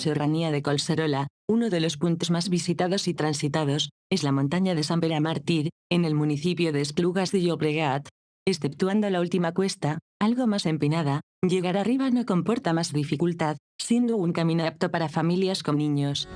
serranía de Collserola, uno de los puntos más visitados y transitados, es la montaña de Sant Pere Màrtir, en el municipio de Esplugas de Llobregat. Exceptuando la última cuesta, algo más empinada, llegar arriba no comporta más dificultad, siendo un camino apto para familias con niños.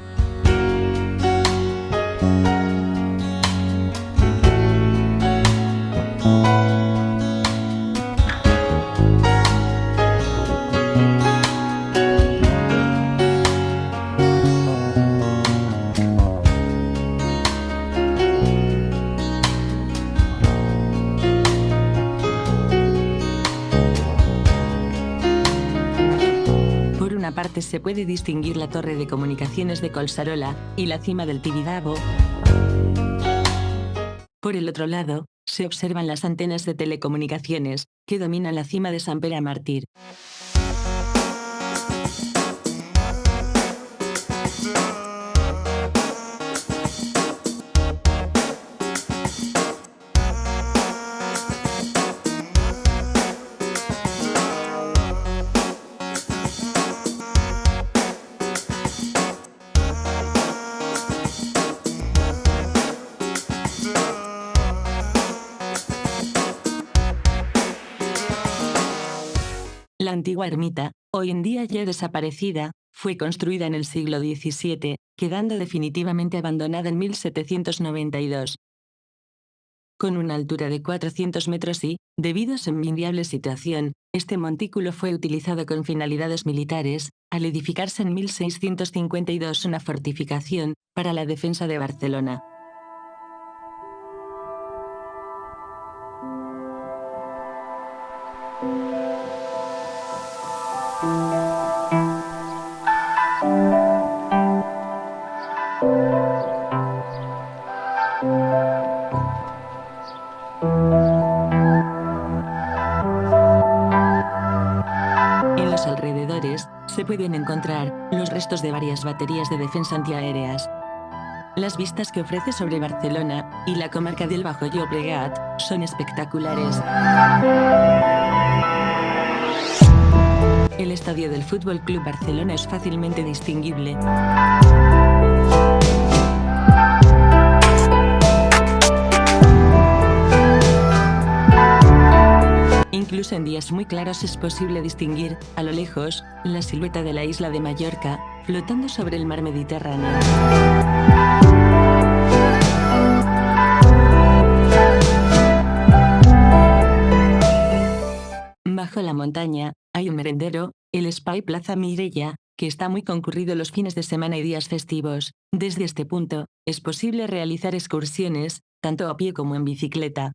Por una parte se puede distinguir la torre de comunicaciones de Collserola y la cima del Tibidabo. Por el otro lado, se observan las antenas de telecomunicaciones, que dominan la cima de Sant Pere Màrtir. La antigua ermita, hoy en día ya desaparecida, fue construida en el siglo XVII, quedando definitivamente abandonada en 1792. Con una altura de 400 metros y, debido a su envidiable situación, este montículo fue utilizado con finalidades militares, al edificarse en 1652 una fortificación para la defensa de Barcelona. En los alrededores, se pueden encontrar los restos de varias baterías de defensa antiaéreas. Las vistas que ofrece sobre Barcelona y la comarca del Bajo Llobregat son espectaculares. El estadio del Fútbol Club Barcelona es fácilmente distinguible. Incluso en días muy claros es posible distinguir, a lo lejos, la silueta de la isla de Mallorca, flotando sobre el mar Mediterráneo. Bajo la montaña, hay un merendero, el Espai Plaza Mireia, que está muy concurrido los fines de semana y días festivos. Desde este punto, es posible realizar excursiones, tanto a pie como en bicicleta.